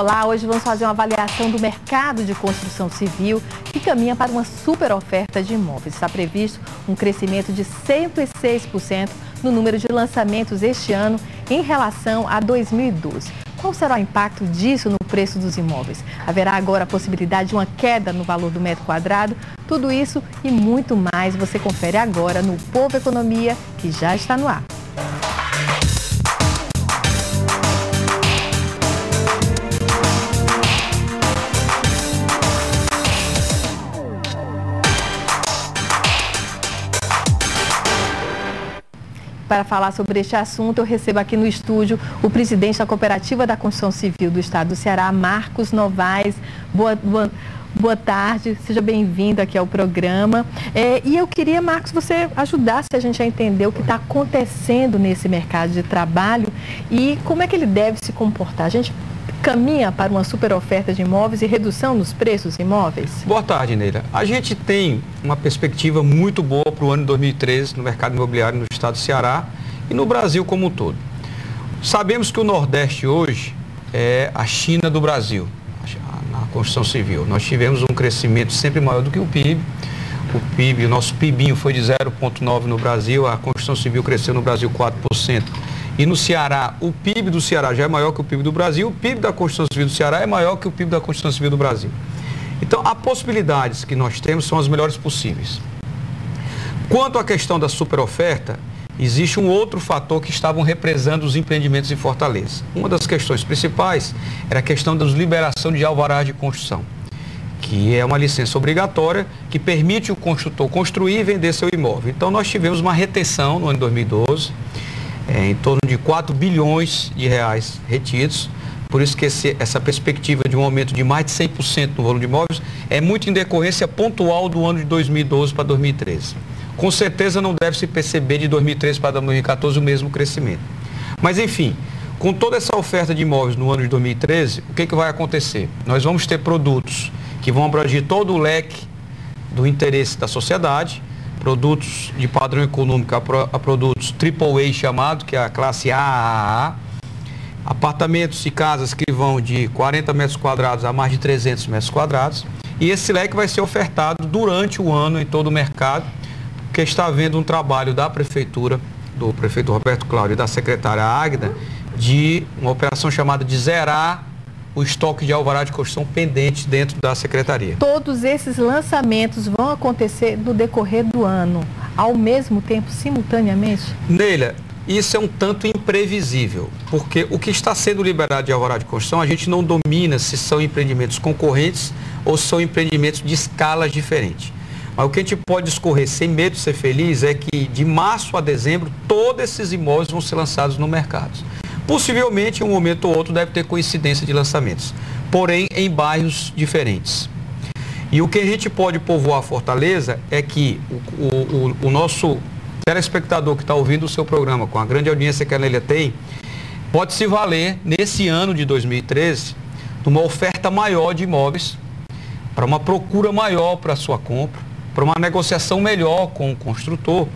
Olá, hoje vamos fazer uma avaliação do mercado de construção civil que caminha para uma super oferta de imóveis. Está previsto um crescimento de 106% no número de lançamentos este ano em relação a 2012. Qual será o impacto disso no preço dos imóveis? Haverá agora a possibilidade de uma queda no valor do metro quadrado? Tudo isso e muito mais você confere agora no Povo Economia, que já está no ar. Para falar sobre este assunto, eu recebo aqui no estúdio o presidente da Cooperativa da Construção Civil do Estado do Ceará, Marcos Novaes. Boa tarde, seja bem-vindo aqui ao programa. E eu queria, Marcos, você ajudasse a gente a entender o que está acontecendo nesse mercado de trabalho e como é que ele deve se comportar. A gente caminha para uma super oferta de imóveis e redução nos preços dos imóveis? Boa tarde, Neila. A gente tem uma perspectiva muito boa para o ano de 2013 no mercado imobiliário no estado do Ceará e no Brasil como um todo. Sabemos que o Nordeste hoje é a China do Brasil, na construção civil. Nós tivemos um crescimento sempre maior do que o PIB. O nosso PIBinho foi de 0,9% no Brasil, a construção civil cresceu no Brasil 4%. E no Ceará, o PIB do Ceará já é maior que o PIB do Brasil, o PIB da construção civil do Ceará é maior que o PIB da construção civil do Brasil. Então, as possibilidades que nós temos são as melhores possíveis. Quanto à questão da superoferta, existe um outro fator que estavam represando os empreendimentos em Fortaleza. Uma das questões principais era a questão da liberação de alvará de construção, que é uma licença obrigatória que permite o construtor construir e vender seu imóvel. Então, nós tivemos uma retenção no ano de 2012, em torno de 4 bilhões de reais retidos. Por isso que essa perspectiva de um aumento de mais de 100% no volume de imóveis é muito em decorrência pontual do ano de 2012 para 2013. Com certeza não deve se perceber de 2013 para 2014 o mesmo crescimento. Mas enfim, com toda essa oferta de imóveis no ano de 2013, o que vai acontecer? Nós vamos ter produtos que vão abranger todo o leque do interesse da sociedade, produtos de padrão econômico a produtos AAA chamado, que é a classe AAA, apartamentos e casas que vão de 40 metros quadrados a mais de 300 metros quadrados. E esse leque vai ser ofertado durante o ano em todo o mercado, porque está havendo um trabalho da Prefeitura, do prefeito Roberto Cláudio e da secretária Águida, de uma operação chamada de zerar o estoque de alvará de construção pendente dentro da secretaria. Todos esses lançamentos vão acontecer no decorrer do ano, ao mesmo tempo, simultaneamente? Neila, isso é um tanto imprevisível, porque o que está sendo liberado de alvará de construção, a gente não domina se são empreendimentos concorrentes ou são empreendimentos de escalas diferentes. Mas o que a gente pode discorrer sem medo de ser feliz é que de março a dezembro todos esses imóveis vão ser lançados no mercado. Possivelmente, em um momento ou outro, deve ter coincidência de lançamentos, porém em bairros diferentes. E o que a gente pode povoar Fortaleza é que o nosso telespectador que está ouvindo o seu programa, com a grande audiência que a Nélia tem, pode se valer, nesse ano de 2013, de uma oferta maior de imóveis, para uma procura maior para a sua compra, para uma negociação melhor com o construtor,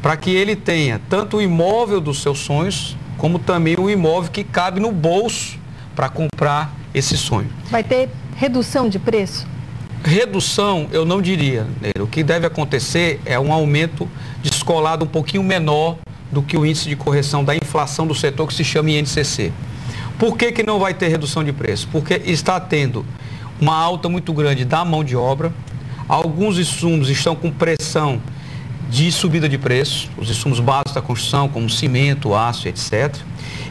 para que ele tenha tanto o imóvel dos seus sonhos, como também o imóvel que cabe no bolso para comprar esse sonho. Vai ter redução de preço? Redução, eu não diria, né? O que deve acontecer é um aumento descolado um pouquinho menor do que o índice de correção da inflação do setor, que se chama INCC. Por que não vai ter redução de preço? Porque está tendo uma alta muito grande da mão de obra, alguns insumos estão com pressão de subida de preço, os insumos básicos da construção, como cimento, aço, etc.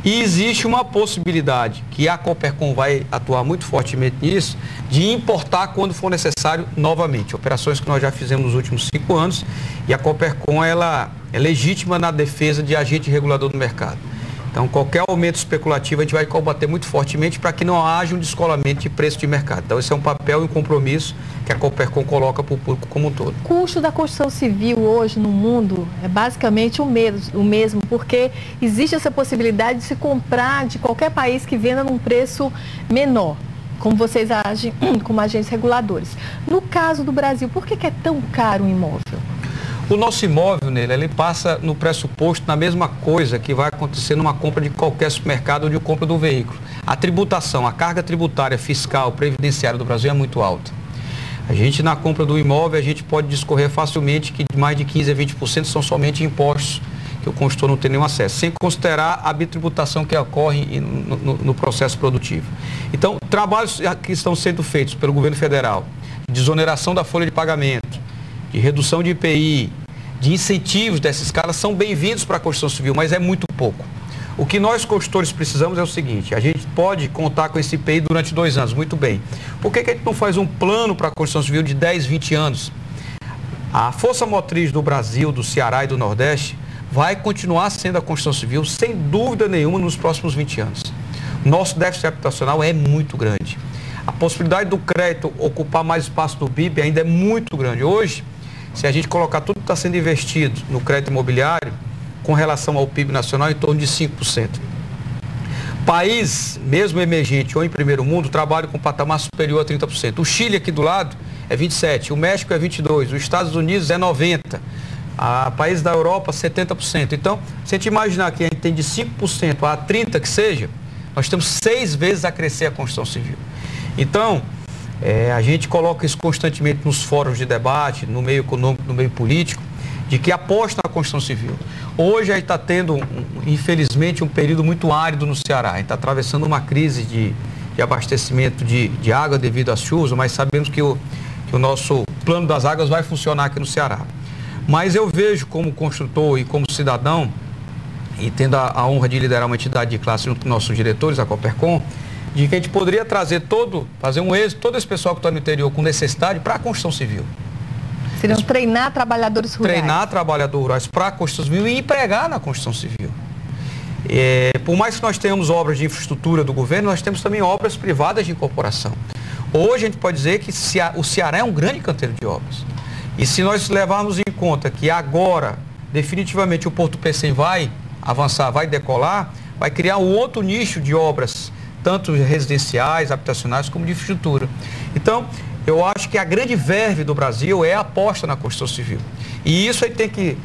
E existe uma possibilidade, que a Coopercon vai atuar muito fortemente nisso, de importar quando for necessário novamente. Operações que nós já fizemos nos últimos 5 anos, e a Coopercon ela é legítima na defesa de agente regulador do mercado. Então, qualquer aumento especulativo a gente vai combater muito fortemente para que não haja um descolamento de preço de mercado. Então, esse é um papel e um compromisso que a Coopercon coloca para o público como um todo. O custo da construção civil hoje no mundo é basicamente o mesmo, porque existe essa possibilidade de se comprar de qualquer país que venda num preço menor, como vocês agem como agentes reguladores. No caso do Brasil, por que é tão caro um imóvel? O nosso imóvel, ele passa no pressuposto na mesma coisa que vai acontecer numa compra de qualquer supermercado ou de compra do veículo. A tributação, a carga tributária, fiscal, previdenciária do Brasil é muito alta. A gente, na compra do imóvel, a gente pode discorrer facilmente que mais de 15% a 20% são somente impostos que o construtor não tem nenhum acesso, sem considerar a bitributação que ocorre no processo produtivo. Então, trabalhos que estão sendo feitos pelo governo federal, de exoneração da folha de pagamento, de redução de IPI, de incentivos dessa escala, são bem-vindos para a construção civil, mas é muito pouco. O que nós, construtores, precisamos é o seguinte: a gente pode contar com esse IPI durante 2 anos, muito bem. Por que a gente não faz um plano para a construção civil de 10, 20 anos? A força motriz do Brasil, do Ceará e do Nordeste vai continuar sendo a construção civil, sem dúvida nenhuma, nos próximos 20 anos. Nosso déficit habitacional é muito grande. A possibilidade do crédito ocupar mais espaço do PIB ainda é muito grande. Hoje, se a gente colocar tudo que está sendo investido no crédito imobiliário, com relação ao PIB nacional, em torno de 5%. País, mesmo emergente ou em primeiro mundo, trabalha com um patamar superior a 30%. O Chile, aqui do lado, é 27%, o México é 22%, os Estados Unidos é 90%. Países da Europa, 70%. Então, se a gente imaginar que a gente tem de 5% a 30% que seja, nós temos 6 vezes a crescer a construção civil. Então, a gente coloca isso constantemente nos fóruns de debate, no meio econômico, no meio político, de que aposta na construção civil. Hoje a gente está tendo, infelizmente, um período muito árido no Ceará. A gente está atravessando uma crise de abastecimento de água devido às chuvas, mas sabemos que o nosso plano das águas vai funcionar aqui no Ceará. Mas eu vejo como construtor e como cidadão, e tendo a honra de liderar uma entidade de classe junto com nossos diretores, a Copercom, de que a gente poderia trazer fazer um êxito, todo esse pessoal que está no interior com necessidade para a construção civil. Seriam treinar trabalhadores rurais. Treinar trabalhadores rurais para a construção civil e empregar na construção civil. Por mais que nós tenhamos obras de infraestrutura do governo, nós temos também obras privadas de incorporação. Hoje a gente pode dizer que o Ceará é um grande canteiro de obras. E se nós levarmos em conta que agora, definitivamente, o Porto Pecém vai avançar, vai decolar, vai criar um outro nicho de obras, tanto residenciais, habitacionais, como de infraestrutura. Então, eu acho que a grande verve do Brasil é a aposta na construção civil. E isso aí tem que,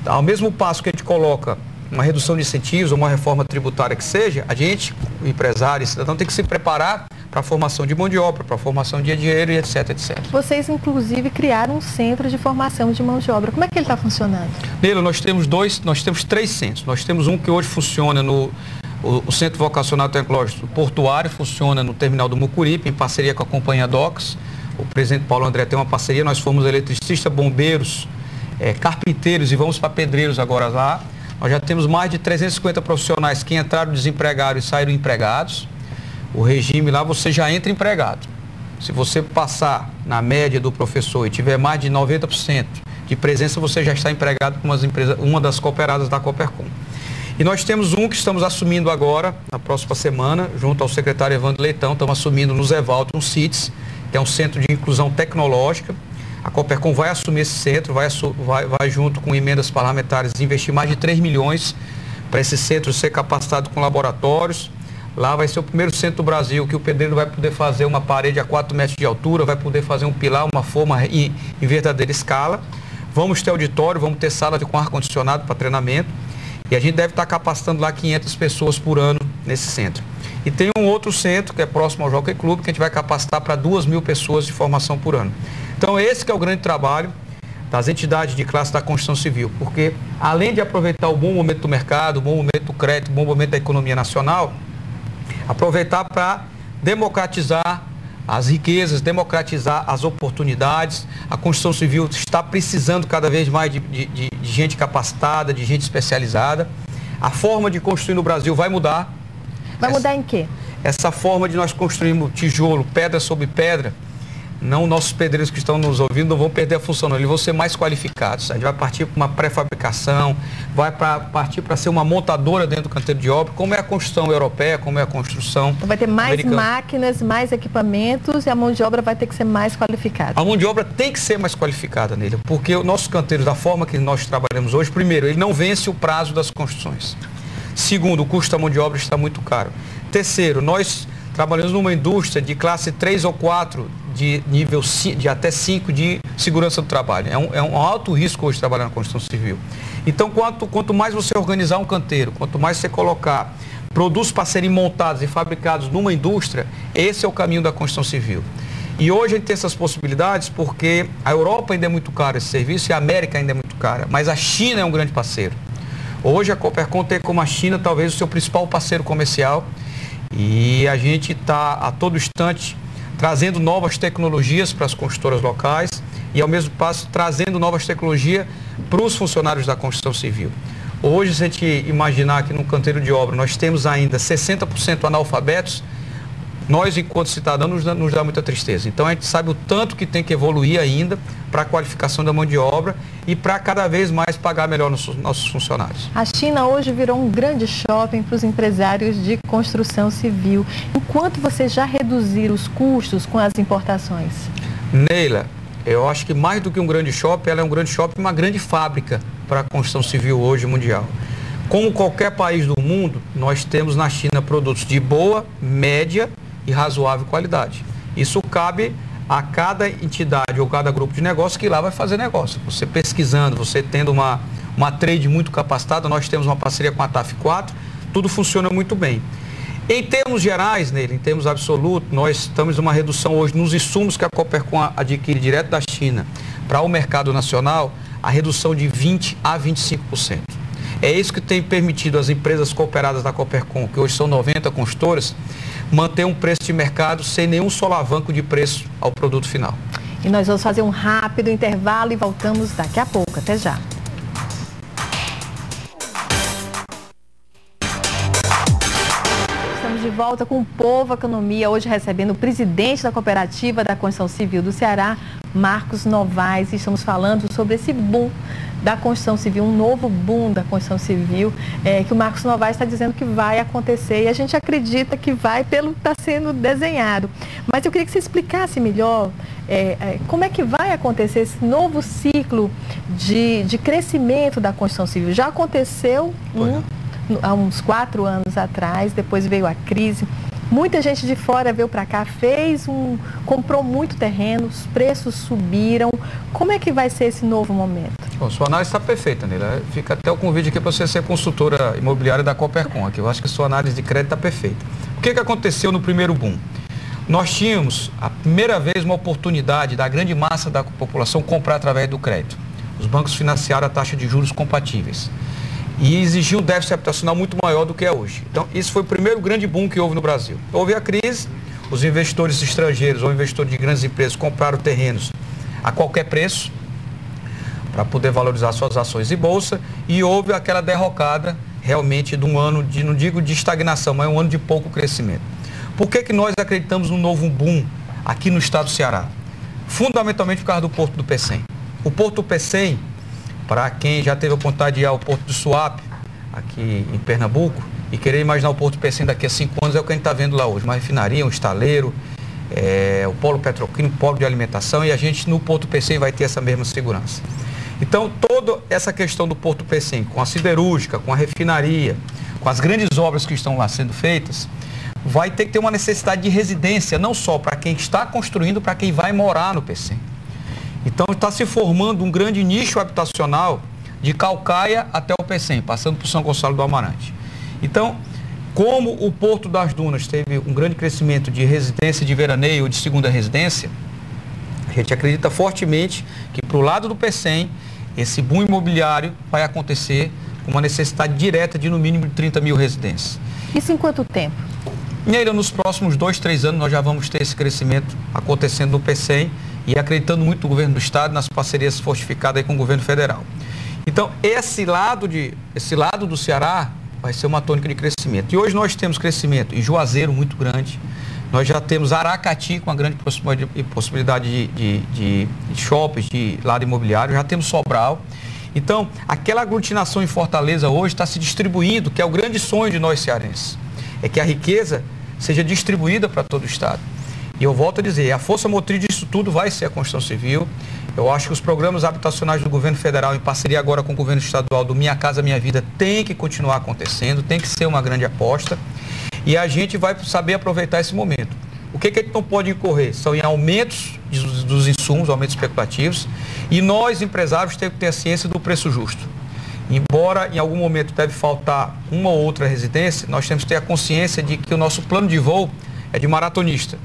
ao mesmo passo que a gente coloca uma redução de incentivos ou uma reforma tributária que seja, a gente, o empresário e cidadão, tem que se preparar para a formação de mão de obra, para a formação de dinheiro e etc, etc. Vocês, inclusive, criaram um centro de formação de mão de obra. Como é que ele está funcionando? Nele, nós temos 3 centros. Nós temos um que hoje funciona o Centro Vocacional Tecnológico Portuário, funciona no terminal do Mucuripe, em parceria com a Companhia Docas. O presidente Paulo André tem uma parceria, nós fomos eletricistas, bombeiros, carpinteiros e vamos para pedreiros agora lá. Nós já temos mais de 350 profissionais que entraram desempregados e saíram empregados. O regime lá, você já entra empregado. Se você passar na média do professor e tiver mais de 90% de presença, você já está empregado com uma das cooperadas da Copercom. E nós temos um que estamos assumindo agora, na próxima semana, junto ao secretário Evandro Leitão, estamos assumindo no Zevaldo, um CITES, que é um centro de inclusão tecnológica. A Copercom vai assumir esse centro, vai junto com emendas parlamentares investir mais de 3 milhões para esse centro ser capacitado com laboratórios. Lá vai ser o primeiro centro do Brasil que o pedreiro vai poder fazer uma parede a 4 metros de altura, vai poder fazer um pilar, uma forma em verdadeira escala. Vamos ter auditório, vamos ter sala com ar-condicionado para treinamento. E a gente deve estar capacitando lá 500 pessoas por ano nesse centro. E tem um outro centro, que é próximo ao Jockey Club, que a gente vai capacitar para 2.000 pessoas de formação por ano. Então esse que é o grande trabalho das entidades de classe da construção civil, porque além de aproveitar o bom momento do mercado, o bom momento do crédito, o bom momento da economia nacional, aproveitar para democratizar as riquezas, democratizar as oportunidades. A construção civil está precisando cada vez mais de gente capacitada, de gente especializada. A forma de construir no Brasil vai mudar. Vai mudar em quê? Essa forma de nós construirmos tijolo, pedra sobre pedra, não nossos pedreiros que estão nos ouvindo não vão perder a função, não. Eles vão ser mais qualificados. A gente vai partir para uma pré-fabricação, vai partir para ser uma montadora dentro do canteiro de obra, como é a construção europeia, como é a construção Então vai ter mais americana. Máquinas, mais equipamentos e a mão de obra vai ter que ser mais qualificada. A mão de obra tem que ser mais qualificada nele, porque o nosso canteiro, da forma que nós trabalhamos hoje, primeiro, ele não vence o prazo das construções. Segundo, o custo da mão de obra está muito caro. Terceiro, nós trabalhamos numa indústria de classe 3 ou 4, de nível de até 5 de segurança do trabalho. É um alto risco hoje trabalhar na construção civil. Então, quanto mais você organizar um canteiro, quanto mais você colocar produtos para serem montados e fabricados numa indústria, esse é o caminho da construção civil. E hoje a gente tem essas possibilidades porque a Europa ainda é muito cara esse serviço e a América ainda é muito cara, mas a China é um grande parceiro. Hoje a Coopercon tem como a China talvez o seu principal parceiro comercial e a gente está a todo instante trazendo novas tecnologias para as construtoras locais e ao mesmo passo trazendo novas tecnologias para os funcionários da construção civil. Hoje, se a gente imaginar que no canteiro de obra nós temos ainda 60% analfabetos, nós, enquanto cidadãos, nos dá muita tristeza. Então, a gente sabe o tanto que tem que evoluir ainda para a qualificação da mão de obra e para cada vez mais pagar melhor nossos funcionários. A China hoje virou um grande shopping para os empresários de construção civil. Enquanto vocês já reduziram os custos com as importações? Neila, eu acho que mais do que um grande shopping, ela é um grande shopping, uma grande fábrica para a construção civil hoje mundial. Como qualquer país do mundo, nós temos na China produtos de boa, média e razoável qualidade. Isso cabe a cada entidade ou cada grupo de negócio que lá vai fazer negócio. Você pesquisando, você tendo uma trade muito capacitada, nós temos uma parceria com a TAF 4, tudo funciona muito bem. Em termos gerais, em termos absolutos, nós estamos numa redução hoje nos insumos que a Coopercon adquire direto da China para o mercado nacional, a redução de 20% a 25%. É isso que tem permitido às empresas cooperadas da Coopercon, que hoje são 90 consultoras, manter um preço de mercado sem nenhum solavanco de preço ao produto final. E nós vamos fazer um rápido intervalo e voltamos daqui a pouco. Até já. Estamos de volta com o Povo Economia, hoje recebendo o presidente da Cooperativa da Construção Civil do Ceará, Marcos Novaes. E estamos falando sobre esse boom da construção civil, um novo boom da construção civil, que o Marcos Novaes está dizendo que vai acontecer e a gente acredita que vai pelo que está sendo desenhado. Mas eu queria que você explicasse melhor como é que vai acontecer esse novo ciclo de crescimento da construção civil. Já aconteceu há uns 4 anos atrás, depois veio a crise. Muita gente de fora veio para cá, comprou muito terreno, os preços subiram. Como é que vai ser esse novo momento? Bom, sua análise está perfeita, Neila. Fica até o convite aqui para você ser consultora imobiliária da Coopercon, aqui. Eu acho que a sua análise de crédito está perfeita. O que aconteceu no primeiro boom? Nós tínhamos, a primeira vez, uma oportunidade da grande massa da população comprar através do crédito. Os bancos financiaram a taxa de juros compatíveis. E exigiu um déficit habitacional muito maior do que é hoje. Então, isso foi o primeiro grande boom que houve no Brasil. Houve a crise, os investidores estrangeiros ou investidores de grandes empresas compraram terrenos a qualquer preço para poder valorizar suas ações em bolsa e houve aquela derrocada realmente de um ano, não digo de estagnação, mas um ano de pouco crescimento. Por que nós acreditamos num novo boom aqui no estado do Ceará? Fundamentalmente por causa do Porto do Pecém. O Porto do Pecém, para quem já teve a oportunidade de ir ao Porto do Suape, aqui em Pernambuco, e querer imaginar o Porto do Pecém daqui a 5 anos, é o que a gente está vendo lá hoje. Uma refinaria, um estaleiro, o polo petroquímico, polo de alimentação, e a gente no Porto do Pecém vai ter essa mesma segurança. Então, toda essa questão do Porto do Pecém, com a siderúrgica, com a refinaria, com as grandes obras que estão lá sendo feitas, vai ter que ter uma necessidade de residência, não só para quem está construindo, para quem vai morar no Pecém. Então, está se formando um grande nicho habitacional de Caucaia até o Pecém, passando por São Gonçalo do Amarante. Então, como o Porto das Dunas teve um grande crescimento de residência de veraneio ou de segunda residência, a gente acredita fortemente que para o lado do Pecém, esse boom imobiliário vai acontecer com uma necessidade direta de no mínimo 30 mil residências. Isso em quanto tempo? E aí, nos próximos 2, 3 anos, nós já vamos ter esse crescimento acontecendo no Pecém e acreditando muito no governo do estado, nas parcerias fortificadas aí com o governo federal. Então, esse lado do Ceará vai ser uma tônica de crescimento. E hoje nós temos crescimento em Juazeiro muito grande, nós já temos Aracati com uma grande possibilidade de shoppings, de lado imobiliário, já temos Sobral. Então, aquela aglutinação em Fortaleza hoje está se distribuindo, que é o grande sonho de nós cearenses, é que a riqueza seja distribuída para todo o estado. E eu volto a dizer, a força motriz disso tudo vai ser a construção civil. Eu acho que os programas habitacionais do governo federal, em parceria agora com o governo estadual, do Minha Casa Minha Vida, tem que continuar acontecendo, tem que ser uma grande aposta. E a gente vai saber aproveitar esse momento. O que a gente não pode incorrer? São em aumentos dos insumos, aumentos especulativos. E nós, empresários, temos que ter a ciência do preço justo. Embora em algum momento deve faltar uma ou outra residência, nós temos que ter a consciência de que o nosso plano de voo é de maratonista.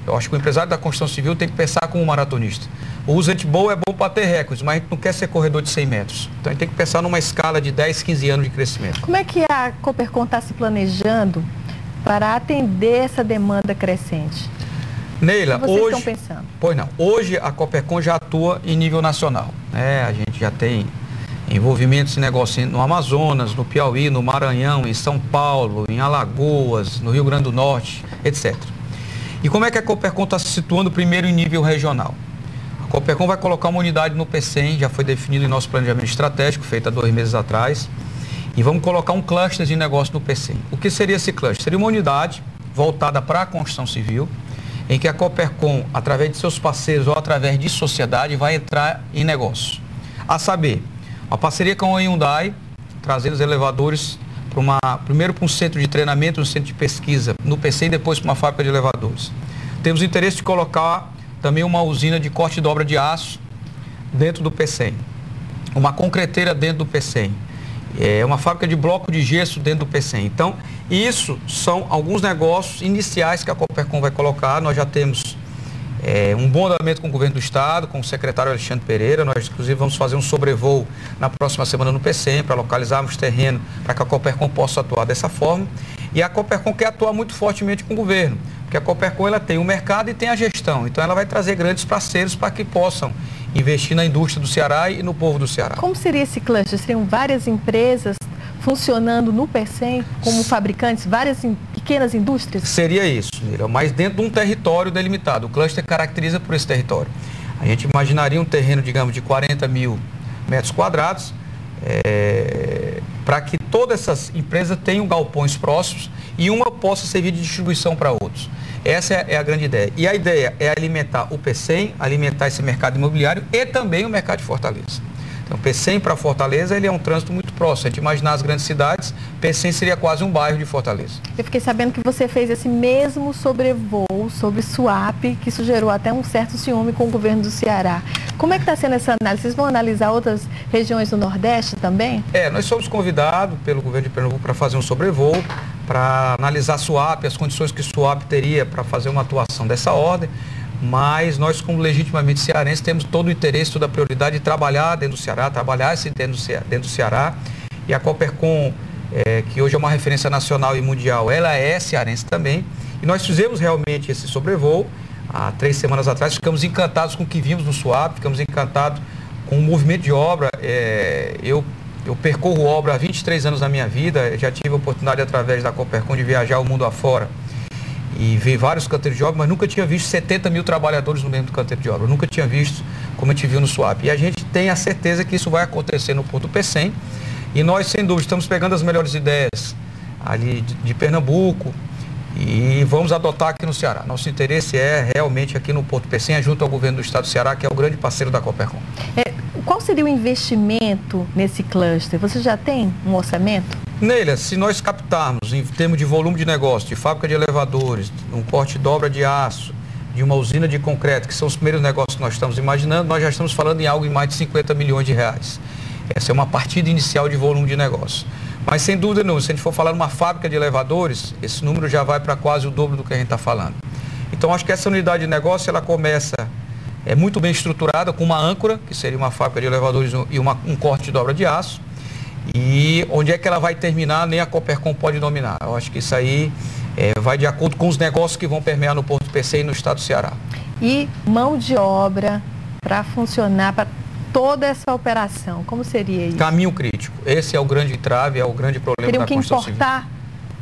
Eu acho que o empresário da construção civil tem que pensar como um maratonista. O uso de boa é bom para ter recordes, mas a gente não quer ser corredor de 100 metros. Então a gente tem que pensar numa escala de 10, 15 anos de crescimento. Como é que a Coopercon está se planejando para atender essa demanda crescente? Neila, o que vocês hoje, estão pensando? Pois não, hoje a Coopercon já atua em nível nacional, né? A gente já tem envolvimentos em negócio no Amazonas, no Piauí, no Maranhão, em São Paulo, em Alagoas, no Rio Grande do Norte, etc. E como é que a Coopercon está se situando primeiro em nível regional? A Coopercon vai colocar uma unidade no PCM, já foi definido em nosso planejamento estratégico, feito há 2 meses atrás, e vamos colocar um cluster de negócio no PCM. O que seria esse cluster? Seria uma unidade voltada para a construção civil, em que a Coopercon, através de seus parceiros ou através de sociedade, vai entrar em negócio. A saber, uma parceria com a Hyundai, trazendo os elevadores primeiro para um centro de treinamento, um centro de pesquisa no PC e depois para uma fábrica de elevadores. Temos interesse de colocar também uma usina de corte e dobra de aço dentro do PCM, uma concreteira dentro do PCM, uma fábrica de bloco de gesso dentro do PCM. Então, isso são alguns negócios iniciais que a Coopercon vai colocar. Nós já temos um bom andamento com o governo do estado, com o secretário Alexandre Pereira. Nós, inclusive, vamos fazer um sobrevoo na próxima semana no PCM para localizarmos terreno para que a Coopercon possa atuar dessa forma. E a Coopercon quer atuar muito fortemente com o governo, porque a Coopercon ela tem o mercado e tem a gestão. Então, ela vai trazer grandes parceiros para que possam investir na indústria do Ceará e no povo do Ceará. Como seria esse cluster? Seriam várias empresas funcionando no PCM como fabricantes, várias pequenas indústrias? Seria isso, Mira, mas dentro de um território delimitado. O cluster caracteriza por esse território. A gente imaginaria um terreno, digamos, de 40 mil metros quadrados, para que todas essas empresas tenham galpões próximos e uma possa servir de distribuição para outros. Essa é a grande ideia. E a ideia é alimentar o PCM, alimentar esse mercado imobiliário e também o mercado de Fortaleza. Então, PCM para Fortaleza, ele é um trânsito muito próximo. Se a gente imaginar as grandes cidades, PCM seria quase um bairro de Fortaleza. Eu fiquei sabendo que você fez esse mesmo sobrevoo sobre Suape, que isso gerou até um certo ciúme com o governo do Ceará. Como é que está sendo essa análise? Vocês vão analisar outras regiões do Nordeste também? Nós somos convidados pelo governo de Pernambuco para fazer um sobrevoo, para analisar Suape, as condições que Suape teria para fazer uma atuação dessa ordem. Mas nós, como legitimamente cearenses, temos todo o interesse, toda a prioridade de trabalhar dentro do Ceará, trabalhar dentro do Ceará. E a Coopercon, que hoje é uma referência nacional e mundial, ela é cearense também. E nós fizemos realmente esse sobrevoo há 3 semanas atrás. Ficamos encantados com o que vimos no Suape, ficamos encantados com o movimento de obra. Eu percorro obra há 23 anos na minha vida, já tive a oportunidade, através da Coopercon, de viajar o mundo afora e ver vários canteiros de obra, mas nunca tinha visto 70 mil trabalhadores no mesmo canteiro de obra. Nunca tinha visto como a gente viu no Suape. E a gente tem a certeza que isso vai acontecer no Porto PCM. E nós, sem dúvida, estamos pegando as melhores ideias ali de Pernambuco e vamos adotar aqui no Ceará. Nosso interesse é realmente aqui no Porto PCM, junto ao governo do estado do Ceará, que é o grande parceiro da Coopercon. Qual seria o investimento nesse cluster? Você já tem um orçamento? Neila, se nós captarmos em termos de volume de negócio, de fábrica de elevadores, um corte e dobra de aço, de uma usina de concreto, que são os primeiros negócios que nós estamos imaginando, nós já estamos falando em algo em mais de 50 milhões de reais. Essa é uma partida inicial de volume de negócio. Mas sem dúvida nenhuma, se a gente for falar numa fábrica de elevadores, esse número já vai para quase o dobro do que a gente está falando. Então acho que essa unidade de negócio, ela começa muito bem estruturada, com uma âncora, que seria uma fábrica de elevadores e um corte e dobra de aço. E onde é que ela vai terminar, nem a Coopercon pode dominar. Eu acho que isso aí vai de acordo com os negócios que vão permear no Porto PC e no estado do Ceará. E mão de obra para funcionar, para toda essa operação, como seria isso? Caminho crítico. Esse é o grande entrave, é o grande problema da construção civil. Teriam que importar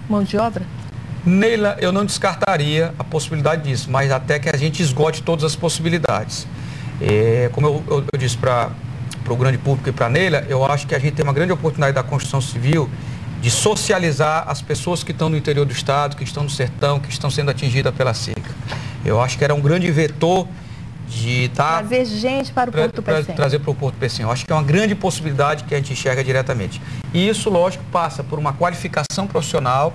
mão de obra? Neila, eu não descartaria a possibilidade disso, mas até que a gente esgote todas as possibilidades. Como eu disse para o grande público e para a Neila, eu acho que a gente tem uma grande oportunidade da construção civil de socializar as pessoas que estão no interior do estado, que estão no sertão, que estão sendo atingidas pela seca. Eu acho que era um grande vetor de trazer gente para o Porto PCM. Trazer para o Porto PCM. Eu acho que é uma grande possibilidade que a gente enxerga diretamente. E isso, lógico, passa por uma qualificação profissional,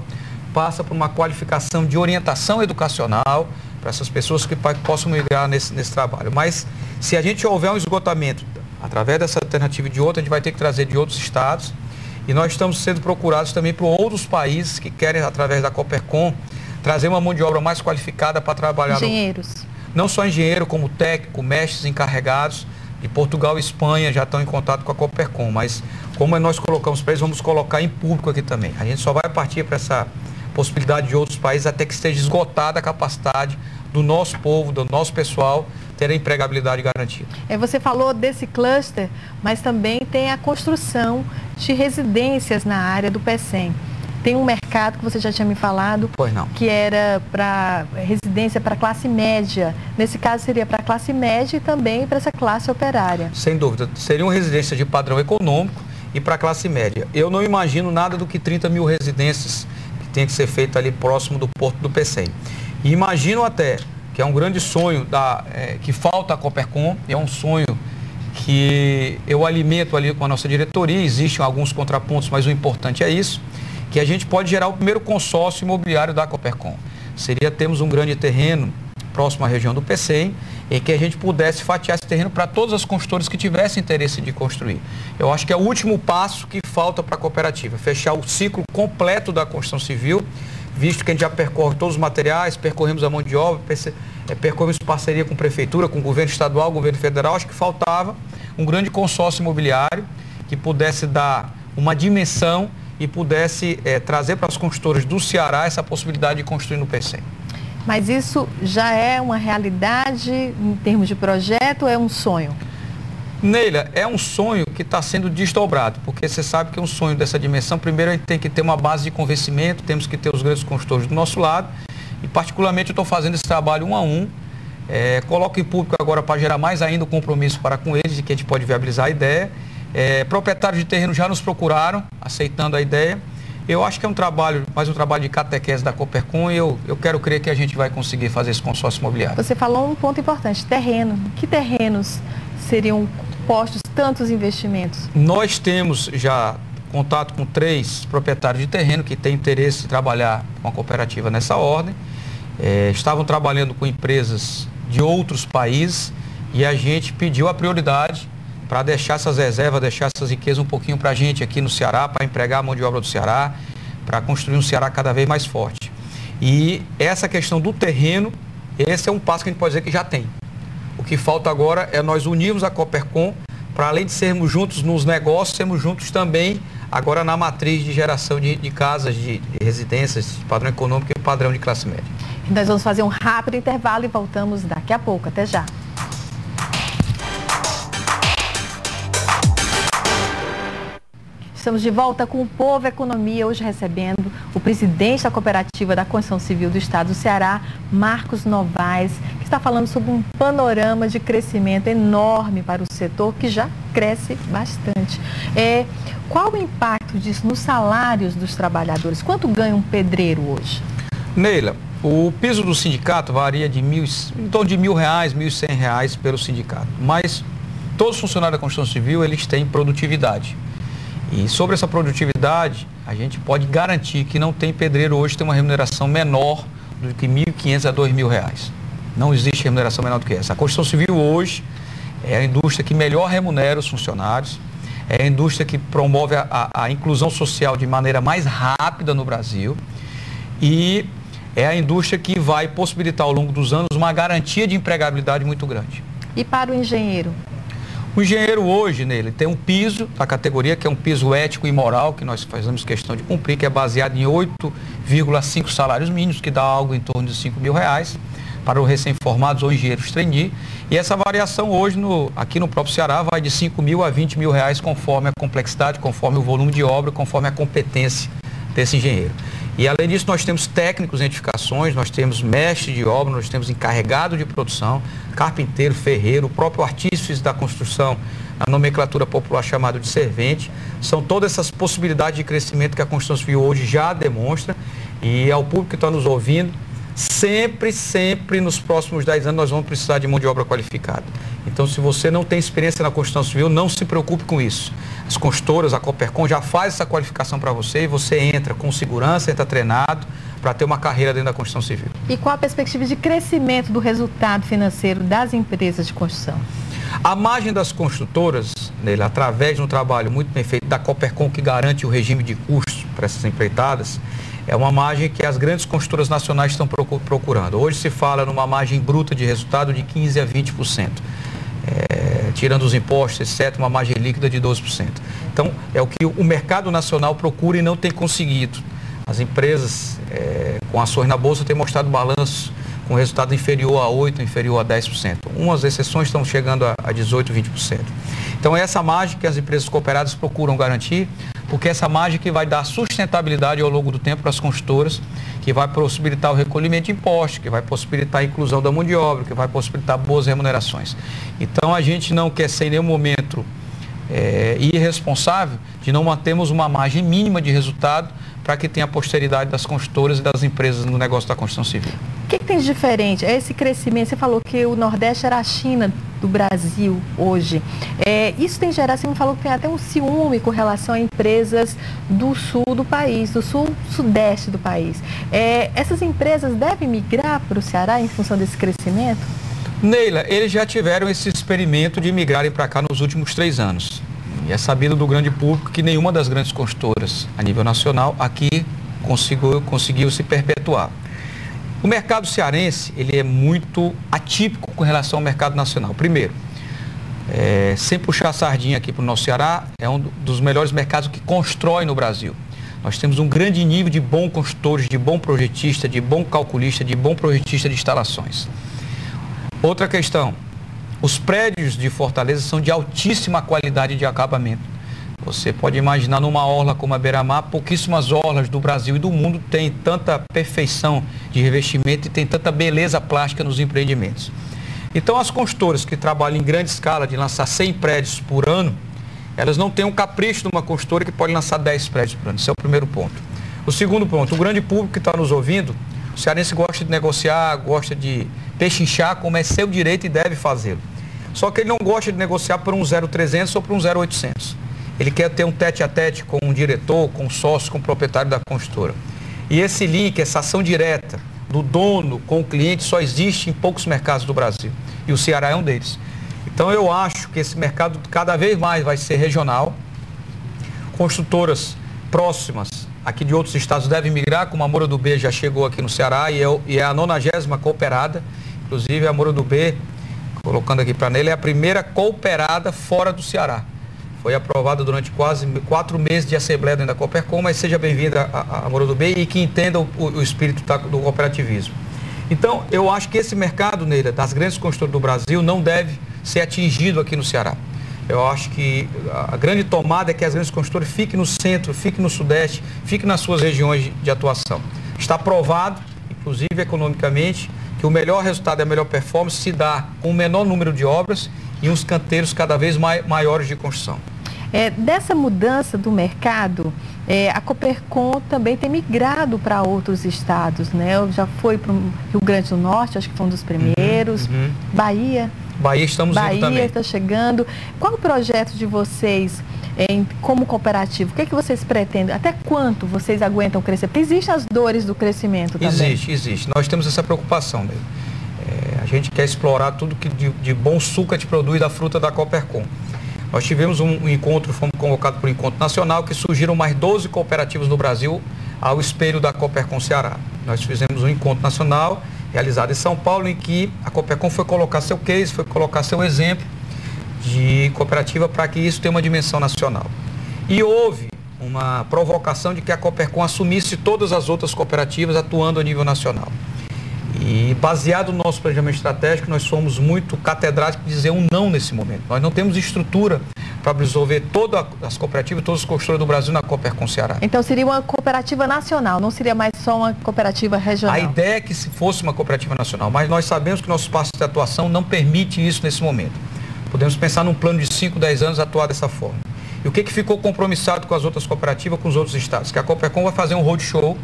passa por uma qualificação de orientação educacional para essas pessoas que possam migrar nesse trabalho. Mas se a gente houver um esgotamento Através dessa alternativa e de outra, a gente vai ter que trazer de outros estados. E nós estamos sendo procurados também por outros países que querem, através da Coopercon, trazer uma mão de obra mais qualificada para trabalhar. Engenheiros. Não só engenheiro, como técnico, mestres encarregados. De Portugal e Espanha já estão em contato com a Coopercon, mas como nós colocamos para eles, vamos colocar em público aqui também. A gente só vai partir para essa possibilidade de outros países até que esteja esgotada a capacidade do nosso povo, do nosso pessoal, ter a empregabilidade garantida. Você falou desse cluster, mas também tem a construção de residências na área do PECEM. Tem um mercado que você já tinha me falado, Pois não. que era para residência para classe média. Nesse caso seria para a classe média e também para essa classe operária. Sem dúvida. Seria uma residência de padrão econômico e para a classe média. Eu não imagino nada do que 30 mil residências que tem que ser feito ali próximo do porto do PECEM. E imagino até que é um grande sonho que falta a Coopercon, é um sonho que eu alimento ali com a nossa diretoria. Existem alguns contrapontos, mas o importante é isso, que a gente pode gerar o primeiro consórcio imobiliário da Coopercon. Seria termos um grande terreno próximo à região do PECEM e que a gente pudesse fatiar esse terreno para todas as construtoras que tivessem interesse de construir. Eu acho que é o último passo que falta para a cooperativa, fechar o ciclo completo da construção civil, visto que a gente já percorre todos os materiais, percorremos a mão de obra, percorremos parceria com prefeitura, com o governo estadual, governo federal. Acho que faltava um grande consórcio imobiliário que pudesse dar uma dimensão e pudesse trazer para as construtoras do Ceará essa possibilidade de construir no PECEM. Mas isso já é uma realidade em termos de projeto ou é um sonho? Neila, é um sonho que está sendo desdobrado, porque você sabe que um sonho dessa dimensão, primeiro a gente tem que ter uma base de convencimento, temos que ter os grandes construtores do nosso lado, e particularmente eu estou fazendo esse trabalho um a um, coloco em público agora para gerar mais ainda o compromisso para com eles, de que a gente pode viabilizar a ideia. Proprietários de terreno já nos procuraram, aceitando a ideia. Eu acho que é um trabalho, mais um trabalho de catequese da Coopercon, e eu quero crer que a gente vai conseguir fazer esse consórcio imobiliário. Você falou um ponto importante, terreno. Que terrenos seriam postos tantos investimentos? Nós temos já contato com 3 proprietários de terreno que têm interesse em trabalhar com a cooperativa nessa ordem. Estavam trabalhando com empresas de outros países e a gente pediu a prioridade para deixar essas reservas, deixar essas riquezas um pouquinho para a gente aqui no Ceará, para empregar a mão de obra do Ceará, para construir um Ceará cada vez mais forte. E essa questão do terreno, esse é um passo que a gente pode dizer que já tem. O que falta agora é nós unirmos a Coopercon, para além de sermos juntos nos negócios, sermos juntos também agora na matriz de geração de casas, de residências, de padrão econômico e padrão de classe média. Nós vamos fazer um rápido intervalo e voltamos daqui a pouco. Até já. Estamos de volta com o Povo Economia, hoje recebendo o presidente da Cooperativa da Construção Civil do Estado do Ceará, Marcos Novaes, que está falando sobre um panorama de crescimento enorme para o setor, que já cresce bastante. Qual o impacto disso nos salários dos trabalhadores? Quanto ganha um pedreiro hoje? Neila, o piso do sindicato varia em torno de R$1.000, R$1.100 pelo sindicato, mas todos os funcionários da construção civil, eles têm produtividade. E sobre essa produtividade, a gente pode garantir que não tem pedreiro hoje que tem uma remuneração menor do que R$1.500 a R$2.000. Não existe remuneração menor do que essa. A construção civil hoje é a indústria que melhor remunera os funcionários, é a indústria que promove a inclusão social de maneira mais rápida no Brasil e é a indústria que vai possibilitar ao longo dos anos uma garantia de empregabilidade muito grande. E para o engenheiro? O engenheiro hoje, nele, tem um piso da categoria, que é um piso ético e moral, que nós fazemos questão de cumprir, que é baseado em 8,5 salários mínimos, que dá algo em torno de R$5.000 para os recém-formados ou engenheiros trainee. E essa variação hoje, aqui no próprio Ceará, vai de R$5.000 a R$20.000, conforme a complexidade, conforme o volume de obra, conforme a competência desse engenheiro. E além disso, nós temos técnicos em edificações, nós temos mestre de obra, nós temos encarregado de produção, carpinteiro, ferreiro, o próprio artífice da construção, a nomenclatura popular chamada de servente. São todas essas possibilidades de crescimento que a construção civil hoje já demonstra. E ao público que está nos ouvindo, sempre nos próximos 10 anos nós vamos precisar de mão de obra qualificada. Então, se você não tem experiência na construção civil, não se preocupe com isso. As construtoras, a Coopercon já faz essa qualificação para você e você entra com segurança, entra treinado para ter uma carreira dentro da construção civil. E qual a perspectiva de crescimento do resultado financeiro das empresas de construção? A margem das construtoras, nele, através de um trabalho muito bem feito da Coopercon, que garante o regime de custos para essas empreitadas, é uma margem que as grandes construtoras nacionais estão procurando. Hoje se fala numa margem bruta de resultado de 15% a 20%. Tirando os impostos, exceto uma margem líquida de 12%. Então, é o que o mercado nacional procura e não tem conseguido. As empresas com ações na Bolsa têm mostrado balanço com resultado inferior a 8%, inferior a 10%. Umas exceções estão chegando a 18%, 20%. Então, é essa margem que as empresas cooperadas procuram garantir, porque essa margem que vai dar sustentabilidade ao longo do tempo para as construtoras, que vai possibilitar o recolhimento de impostos, que vai possibilitar a inclusão da mão de obra, que vai possibilitar boas remunerações. Então, a gente não quer ser em nenhum momento irresponsável de não mantermos uma margem mínima de resultado para que tenha a posteridade das construtoras e das empresas no negócio da construção civil. O que tem de diferente? Esse crescimento, você falou que o Nordeste era a China do Brasil hoje. Isso tem gerado, você me falou que tem até um ciúme com relação a empresas do sul do país, do sul-sudeste do país. Essas empresas devem migrar para o Ceará em função desse crescimento? Neila, eles já tiveram esse experimento de migrarem para cá nos últimos 3 anos. E é sabido do grande público que nenhuma das grandes construtoras a nível nacional aqui conseguiu se perpetuar. O mercado cearense, ele é muito atípico com relação ao mercado nacional. Primeiro, sem puxar a sardinha aqui para o nosso Ceará, é um dos melhores mercados que constrói no Brasil. Nós temos um grande nível de bons construtores, de bom projetista, de bom calculista, de bom projetista de instalações. Outra questão, os prédios de Fortaleza são de altíssima qualidade de acabamento. Você pode imaginar numa orla como a Beira-Mar, pouquíssimas orlas do Brasil e do mundo têm tanta perfeição de revestimento e tem tanta beleza plástica nos empreendimentos. Então, as construtoras que trabalham em grande escala de lançar 100 prédios por ano, elas não têm um capricho de uma construtora que pode lançar 10 prédios por ano. Esse é o primeiro ponto. O segundo ponto, o grande público que está nos ouvindo, o cearense gosta de negociar, gosta de pechinchar, como é seu direito e deve fazê-lo. Só que ele não gosta de negociar por um 0,300 ou por um 0,800. Ele quer ter um tete-a-tete com um diretor, com um sócio, com o proprietário da construtora. E esse link, essa ação direta do dono com o cliente só existe em poucos mercados do Brasil. E o Ceará é um deles. Então eu acho que esse mercado cada vez mais vai ser regional. Construtoras próximas aqui de outros estados devem migrar, como a Moura do B já chegou aqui no Ceará e é a 90ª cooperada. Inclusive a Moura do B, colocando aqui para nele, é a primeira cooperada fora do Ceará. Foi aprovada durante quase 4 meses de assembleia dentro da Coopercon, mas seja bem-vinda a Moura do B e que entenda o espírito do cooperativismo. Então, eu acho que esse mercado, Neila, das grandes construtoras do Brasil não deve ser atingido aqui no Ceará. Eu acho que a grande tomada é que as grandes construtoras fiquem no centro, fiquem no sudeste, fiquem nas suas regiões de atuação. Está provado, inclusive economicamente, que o melhor resultado e a melhor performance se dá com o menor número de obras e uns canteiros cada vez maiores de construção. Dessa mudança do mercado, a Coopercon também tem migrado para outros estados, né? Já foi para o Rio Grande do Norte, acho que foi um dos primeiros. Bahia estamos indo também. Bahia está chegando. Qual o projeto de vocês como cooperativo? O que vocês pretendem? Até quanto vocês aguentam crescer? Porque existem as dores do crescimento também. Existe. Nós temos essa preocupação, né? A gente quer explorar tudo que de bom suco a gente produz da fruta da Coopercon. Nós tivemos um encontro, fomos convocados por um encontro nacional, que surgiram mais 12 cooperativas no Brasil ao espelho da Coopercon Ceará. Nós fizemos um encontro nacional realizado em São Paulo, em que a Coopercon foi colocar seu case, foi colocar seu exemplo de cooperativa para que isso tenha uma dimensão nacional. E houve uma provocação de que a Coopercon assumisse todas as outras cooperativas atuando a nível nacional. E baseado no nosso planejamento estratégico, nós somos muito catedráticos de dizer um não nesse momento. Nós não temos estrutura para absorver todas as cooperativas, todas as construtoras do Brasil na Coopercon Ceará. Então seria uma cooperativa nacional, não seria mais só uma cooperativa regional? A ideia é que se fosse uma cooperativa nacional, mas nós sabemos que nosso espaço de atuação não permite isso nesse momento. Podemos pensar num plano de 5, 10 anos atuar dessa forma. E o que ficou compromissado com as outras cooperativas, com os outros estados? Que a Coopercon vai fazer um roadshow,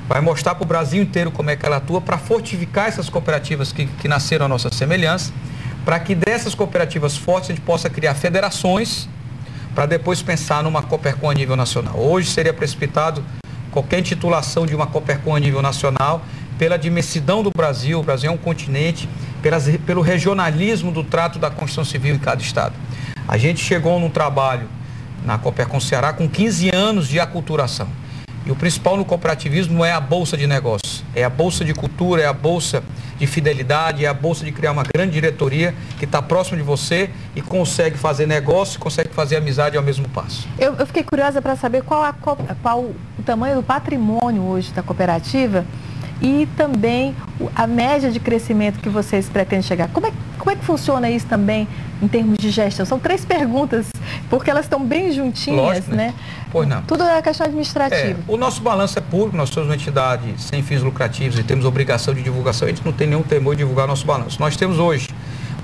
vai mostrar para o Brasil inteiro como é que ela atua para fortificar essas cooperativas que nasceram à nossa semelhança, para que dessas cooperativas fortes a gente possa criar federações para depois pensar numa Coopercon a nível nacional. Hoje seria precipitado qualquer intitulação de uma Coopercon a nível nacional pela dimensão do Brasil. O Brasil é um continente, pelo regionalismo do trato da construção civil em cada estado. A gente chegou num trabalho na Coopercon Ceará com 15 anos de aculturação. E o principal no cooperativismo não é a bolsa de negócios, é a bolsa de cultura, é a bolsa de fidelidade, é a bolsa de criar uma grande diretoria que está próximo de você e consegue fazer negócio, consegue fazer amizade ao mesmo passo. Eu fiquei curiosa para saber qual o tamanho do patrimônio hoje da cooperativa e também a média de crescimento que vocês pretendem chegar. Como é que funciona isso também em termos de gestão? São 3 perguntas, porque elas estão bem juntinhas, lógico, né? Pois não. Tudo é questão administrativa. O nosso balanço é público, nós somos uma entidade sem fins lucrativos e temos obrigação de divulgação, a gente não tem nenhum temor de divulgar nosso balanço. Nós temos hoje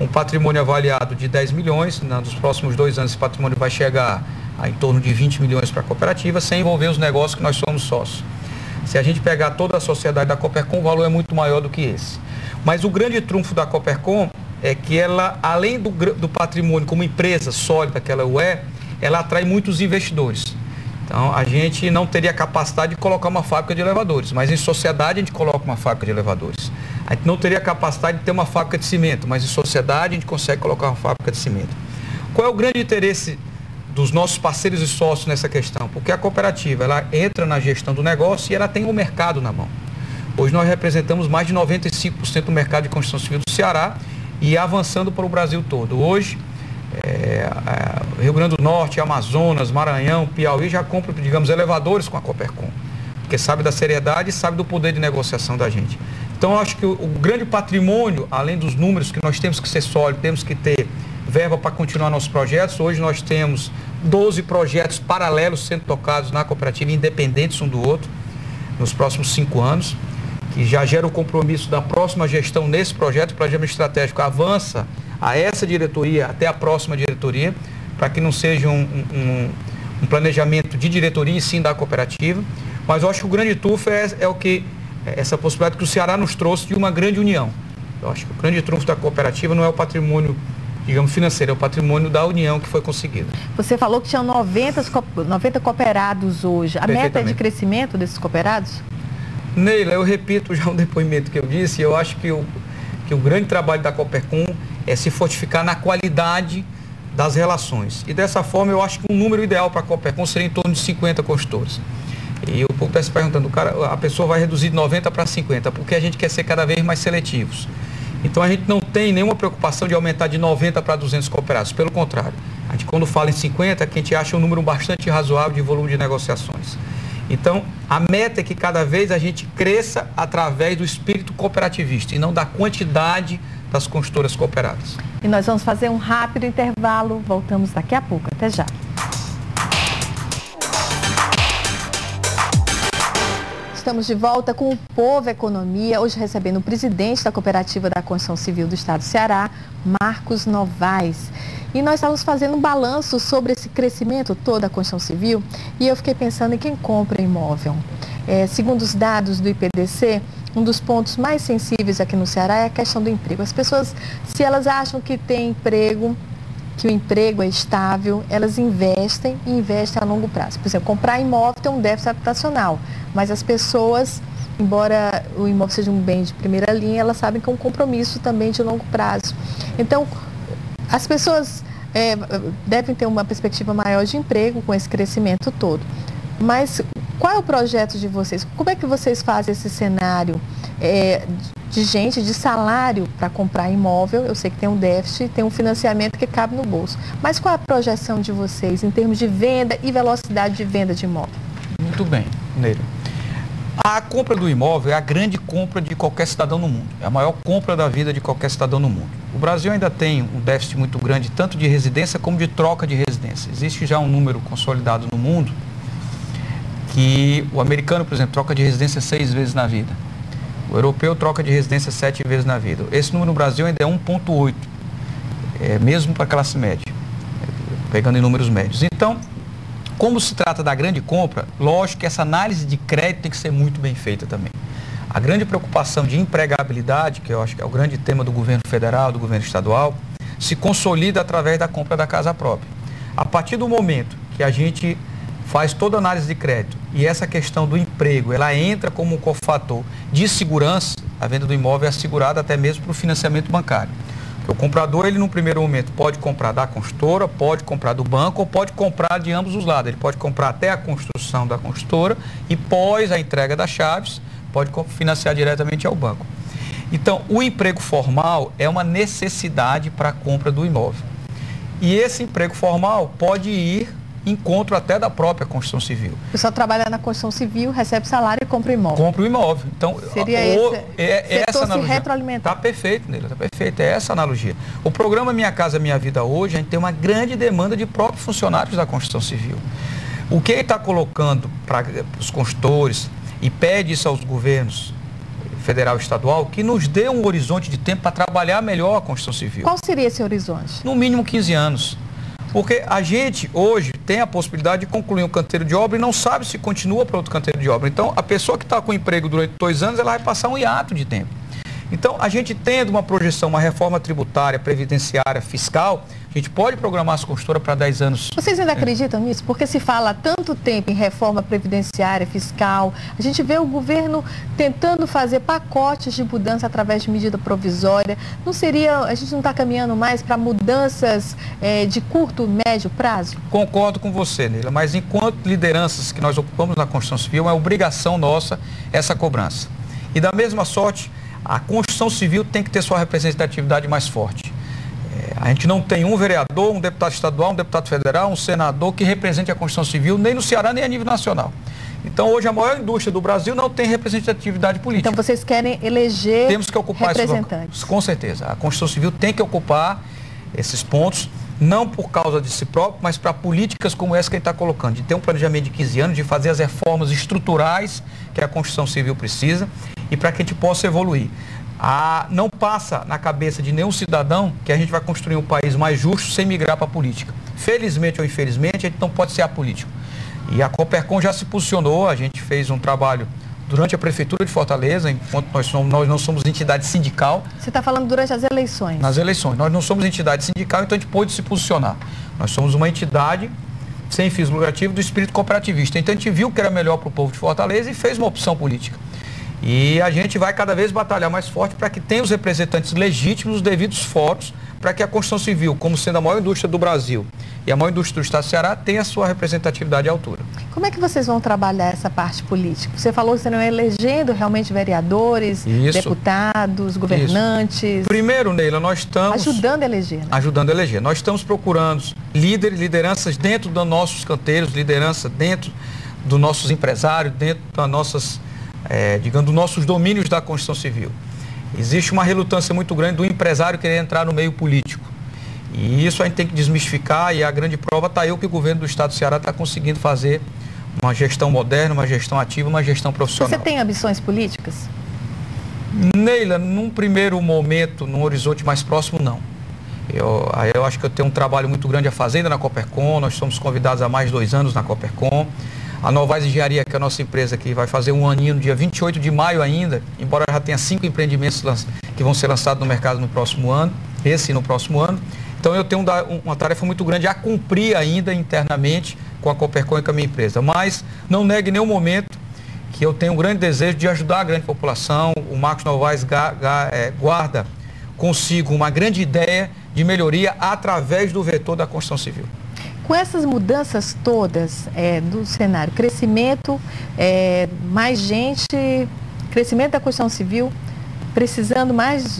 um patrimônio avaliado de 10 milhões, nos próximos 2 anos esse patrimônio vai chegar a em torno de 20 milhões para a cooperativa, sem envolver os negócios que nós somos sócios. Se a gente pegar toda a sociedade da Coopercon, o valor é muito maior do que esse. Mas o grande trunfo da Coopercon é que ela, além do patrimônio como empresa sólida que ela é, ela atrai muitos investidores. Então, a gente não teria capacidade de colocar uma fábrica de elevadores, mas em sociedade a gente coloca uma fábrica de elevadores. A gente não teria capacidade de ter uma fábrica de cimento, mas em sociedade a gente consegue colocar uma fábrica de cimento. Qual é o grande interesse dos nossos parceiros e sócios nessa questão? Porque a cooperativa, ela entra na gestão do negócio e ela tem o mercado na mão. Hoje nós representamos mais de 95% do mercado de construção civil do Ceará e avançando para o Brasil todo. Hoje, Rio Grande do Norte, Amazonas, Maranhão, Piauí já compram, digamos, elevadores com a Coopercon, porque sabe da seriedade e sabe do poder de negociação da gente. Então, eu acho que o grande patrimônio, além dos números que nós temos que ser sólidos, temos que ter verba para continuar nossos projetos. Hoje nós temos 12 projetos paralelos sendo tocados na cooperativa, independentes um do outro, nos próximos 5 anos, que já gera o compromisso da próxima gestão nesse projeto. O planejamento estratégico avança a essa diretoria até a próxima diretoria, para que não seja um planejamento de diretoria e sim da cooperativa. Mas eu acho que o grande trunfo essa possibilidade que o Ceará nos trouxe de uma grande união. Eu acho que o grande trunfo da cooperativa não é o patrimônio, digamos, financeiro, é o patrimônio da união que foi conseguido. Você falou que tinham 90 cooperados hoje. A meta é de crescimento desses cooperados? Neila, eu repito já um depoimento que eu disse, eu acho que o grande trabalho da Coopercon é se fortificar na qualidade das relações. E dessa forma eu acho que um número ideal para a Coopercon seria em torno de 50 consultores. E o povo está se perguntando, a pessoa vai reduzir de 90 para 50, porque a gente quer ser cada vez mais seletivos. Então a gente não tem nenhuma preocupação de aumentar de 90 para 200 cooperados, pelo contrário. A gente, quando fala em 50, que a gente acha um número bastante razoável de volume de negociações. Então, a meta é que cada vez a gente cresça através do espírito cooperativista e não da quantidade das consultoras cooperadas. E nós vamos fazer um rápido intervalo, voltamos daqui a pouco. Até já. Estamos de volta com o Povo Economia, hoje recebendo o presidente da Cooperativa da Construção Civil do Estado do Ceará, Marcos Novaes. E nós estávamos fazendo um balanço sobre esse crescimento todo da construção civil e eu fiquei pensando em quem compra imóvel. Segundo os dados do IPDC, um dos pontos mais sensíveis aqui no Ceará é a questão do emprego. As pessoas, se elas acham que tem emprego, que o emprego é estável, elas investem e investem a longo prazo. Por exemplo, comprar imóvel tem um déficit habitacional, mas as pessoas, embora o imóvel seja um bem de primeira linha, elas sabem que é um compromisso também de longo prazo. Então, as pessoas devem ter uma perspectiva maior de emprego com esse crescimento todo. Mas qual é o projeto de vocês? Como é que vocês fazem esse cenário de gente, de salário para comprar imóvel? Eu sei que tem um déficit, tem um financiamento que cabe no bolso. Mas qual é a projeção de vocês em termos de venda e velocidade de venda de imóvel? Muito bem, Neira. A compra do imóvel é a grande compra de qualquer cidadão no mundo. É a maior compra da vida de qualquer cidadão no mundo. O Brasil ainda tem um déficit muito grande, tanto de residência como de troca de residência. Existe já um número consolidado no mundo que o americano, por exemplo, troca de residência 6 vezes na vida. O europeu troca de residência 7 vezes na vida. Esse número no Brasil ainda é 1,8, mesmo para a classe média, pegando em números médios. Então, como se trata da grande compra, lógico que essa análise de crédito tem que ser muito bem feita também. A grande preocupação de empregabilidade, que eu acho que é o grande tema do governo federal, do governo estadual, se consolida através da compra da casa própria. A partir do momento que a gente faz toda a análise de crédito e essa questão do emprego, ela entra como um cofator de segurança, a venda do imóvel é assegurada até mesmo para o financiamento bancário. O comprador, ele no primeiro momento pode comprar da construtora, pode comprar do banco ou pode comprar de ambos os lados. Ele pode comprar até a construção da construtora e pós a entrega das chaves, pode financiar diretamente ao banco. Então, o emprego formal é uma necessidade para a compra do imóvel. E esse emprego formal pode ir em encontro até da própria construção civil. O pessoal trabalha na construção civil, recebe salário e compra o imóvel. Compra o imóvel. Então, seria essa analogia. Se retroalimentar. Está perfeito, Neila, está perfeito. É essa analogia. O programa Minha Casa Minha Vida hoje, a gente tem uma grande demanda de próprios funcionários da construção civil. O que ele está colocando para os construtores e pede isso aos governos federal e estadual, que nos dê um horizonte de tempo para trabalhar melhor a construção civil. Qual seria esse horizonte? No mínimo 15 anos. Porque a gente hoje tem a possibilidade de concluir um canteiro de obra e não sabe se continua para outro canteiro de obra. Então, a pessoa que está com emprego durante 2 anos, ela vai passar um hiato de tempo. Então, a gente tendo uma projeção, uma reforma tributária, previdenciária, fiscal, a gente pode programar as construtoras para 10 anos. Vocês ainda acreditam nisso? Porque se fala há tanto tempo em reforma previdenciária, fiscal, a gente vê o governo tentando fazer pacotes de mudança através de medida provisória. Não seria, a gente não está caminhando mais para mudanças de curto, médio prazo? Concordo com você, Neila, mas enquanto lideranças que nós ocupamos na construção civil, é obrigação nossa essa cobrança. E da mesma sorte, a construção civil tem que ter sua representatividade mais forte. A gente não tem um vereador, um deputado estadual, um deputado federal, um senador que represente a construção civil, nem no Ceará, nem a nível nacional. Então, hoje, a maior indústria do Brasil não tem representatividade política. Então, vocês querem eleger Temos que ocupar representantes. Com certeza. A construção civil tem que ocupar esses pontos, não por causa de si próprio, mas para políticas como essa que a gente está colocando, de ter um planejamento de 15 anos, de fazer as reformas estruturais que a construção civil precisa e para que a gente possa evoluir. Não passa na cabeça de nenhum cidadão que a gente vai construir um país mais justo sem migrar para a política. Felizmente ou infelizmente, a gente não pode ser apolítico. E a Copercom já se posicionou, a gente fez um trabalho durante a Prefeitura de Fortaleza, enquanto nós não somos entidade sindical. Você está falando durante as eleições? Nas eleições. Nós não somos entidade sindical, então a gente pôde se posicionar. Nós somos uma entidade sem fins lucrativos do espírito cooperativista. Então a gente viu que era melhor para o povo de Fortaleza e fez uma opção política. E a gente vai cada vez batalhar mais forte para que tenha os representantes legítimos, os devidos fóruns, para que a construção civil, como sendo a maior indústria do Brasil e a maior indústria do Estado do Ceará, tenha a sua representatividade à altura. Como é que vocês vão trabalhar essa parte política? Você falou que você não é elegendo realmente vereadores, deputados, governantes. Primeiro, Neila, nós estamos... Ajudando a eleger. Né? Ajudando a eleger. Nós estamos procurando lideranças dentro dos nossos canteiros, liderança dentro dos nossos empresários, dentro das nossas... digamos, dos nossos domínios da construção civil. Existe uma relutância muito grande do empresário querer entrar no meio político. E isso a gente tem que desmistificar e a grande prova está aí o que o governo do Estado do Ceará está conseguindo fazer uma gestão moderna, uma gestão ativa, uma gestão profissional. Você tem ambições políticas? Neila, num primeiro momento, num horizonte mais próximo, não. Eu acho que eu tenho um trabalho muito grande a fazer ainda na Copercom, nós somos convidados há mais de 2 anos na Copercom. A Novais Engenharia, que é a nossa empresa que vai fazer 1 aninho no dia 28 de maio ainda, embora já tenha 5 empreendimentos que vão ser lançados no mercado no próximo ano, esse e no próximo ano. Então eu tenho uma tarefa muito grande a cumprir ainda internamente com a Copercom e com a minha empresa. Mas não negue em nenhum momento que eu tenho um grande desejo de ajudar a grande população. O Marcos Novais guarda consigo uma grande ideia de melhoria através do vetor da construção civil. Com essas mudanças todas do cenário, crescimento, mais gente, crescimento da construção civil, precisando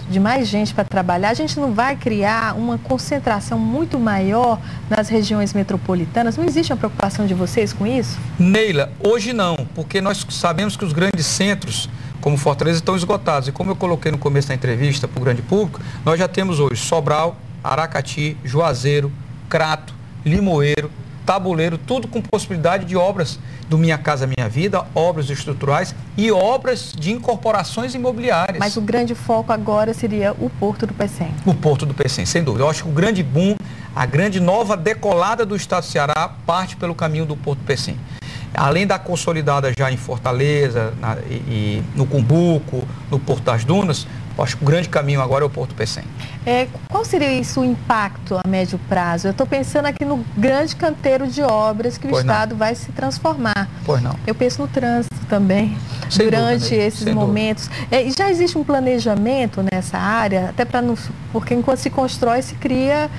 de mais gente para trabalhar, a gente não vai criar uma concentração muito maior nas regiões metropolitanas? Não existe uma preocupação de vocês com isso? Neila, hoje não, porque nós sabemos que os grandes centros, como Fortaleza, estão esgotados. E como eu coloquei no começo da entrevista para o grande público, nós já temos hoje Sobral, Aracati, Juazeiro, Crato, Limoeiro, Tabuleiro, tudo com possibilidade de obras do Minha Casa Minha Vida, obras estruturais e obras de incorporações imobiliárias. Mas o grande foco agora seria o Porto do Pecém. O Porto do Pecém, sem dúvida. Eu acho que o grande boom, a grande nova decolada do Estado do Ceará parte pelo caminho do Porto do Pecém. Além da consolidada já em Fortaleza, e no Cumbuco, no Porto das Dunas, Acho que o grande caminho agora é o Porto Pecém. Qual seria isso, o impacto a médio prazo? Eu estou pensando aqui no grande canteiro de obras que o Estado vai se transformar. Pois não. Eu penso no trânsito também, durante esses momentos. E já existe um planejamento nessa área, até para não... Porque enquanto se constrói, se cria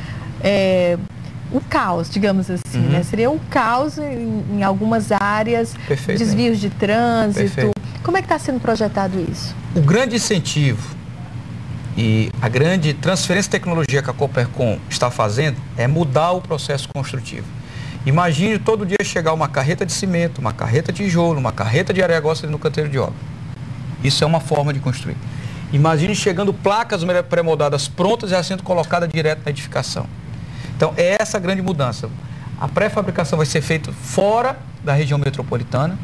um caos, digamos assim, né? Seria um caos em algumas áreas, desvios de trânsito. Como é que está sendo projetado isso? O grande incentivo e a grande transferência de tecnologia que a Coopercon está fazendo é mudar o processo construtivo. Imagine todo dia chegar uma carreta de cimento, uma carreta de tijolo, uma carreta de areia grossa no canteiro de obra. Isso é uma forma de construir. Imagine chegando placas pré-moldadas prontas e já sendo colocada direto na edificação. Então, é essa a grande mudança. A pré-fabricação vai ser feita fora da região metropolitana,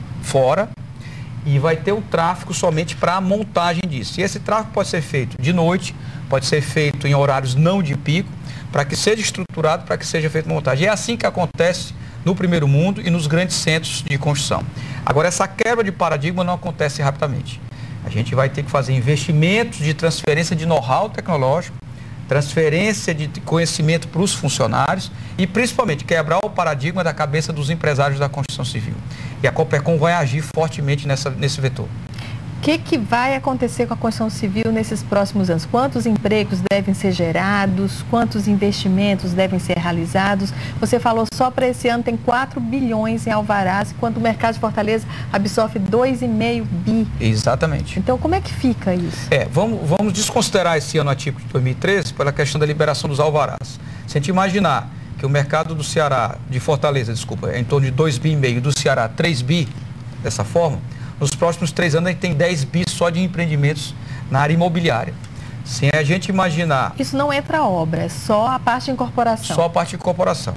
e vai ter o tráfego somente para a montagem disso. E esse tráfego pode ser feito de noite, pode ser feito em horários não de pico, para que seja estruturado, para que seja feita a montagem. E é assim que acontece no primeiro mundo e nos grandes centros de construção. Agora, essa quebra de paradigma não acontece rapidamente. A gente vai ter que fazer investimentos de transferência de know-how tecnológico, transferência de conhecimento para os funcionários e, principalmente, quebrar o paradigma da cabeça dos empresários da construção civil. E a Coopercon vai agir fortemente nesse vetor. O que vai acontecer com a construção civil nesses próximos anos? Quantos empregos devem ser gerados? Quantos investimentos devem ser realizados? Você falou só para esse ano tem 4 bilhões em alvarás, enquanto o mercado de Fortaleza absorve 2,5 bi. Exatamente. Então, como é que fica isso? Vamos desconsiderar esse ano atípico de 2013 pela questão da liberação dos alvarás. Se a gente imaginar que o mercado do Ceará, de Fortaleza, é em torno de 2,5 bi, do Ceará 3 bi, dessa forma, nos próximos 3 anos a gente tem 10 bi só de empreendimentos na área imobiliária. Se a gente imaginar... Isso não entra a obra, é só a parte de incorporação. Só a parte de incorporação.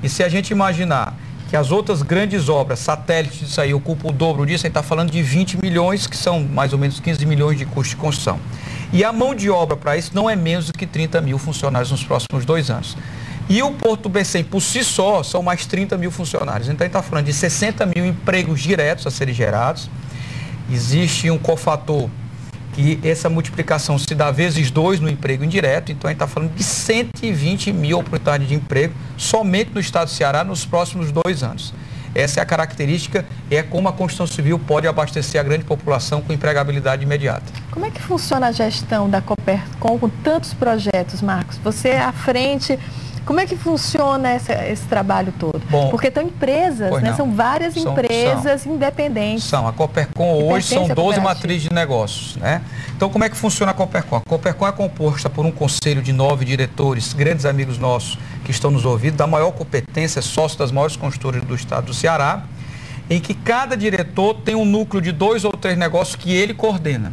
E se a gente imaginar que as outras grandes obras, satélites disso aí, ocupam o dobro disso, a gente está falando de 20 milhões, que são mais ou menos 15 milhões de custo de construção. E a mão de obra para isso não é menos do que 30 mil funcionários nos próximos 2 anos. E o Porto Pecém, por si só, são mais 30 mil funcionários. Então, a gente está falando de 60 mil empregos diretos a serem gerados. Existe um cofator que essa multiplicação se dá vezes 2 no emprego indireto. Então, a gente está falando de 120 mil oportunidades de emprego somente no estado do Ceará nos próximos 2 anos. Essa é a característica, é como a construção civil pode abastecer a grande população com empregabilidade imediata. Como é que funciona a gestão da Coopercon com tantos projetos, Marcos? Você à frente... Como é que funciona esse trabalho todo? Bom, porque estão empresas, né? São várias empresas independentes. A Coopercon hoje são 12 matrizes de negócios, né? Então, como é que funciona a Coopercon? A Coopercon é composta por um conselho de 9 diretores, grandes amigos nossos que estão nos ouvindo, da maior competência, sócio das maiores construtoras do estado do Ceará, em que cada diretor tem um núcleo de 2 ou 3 negócios que ele coordena.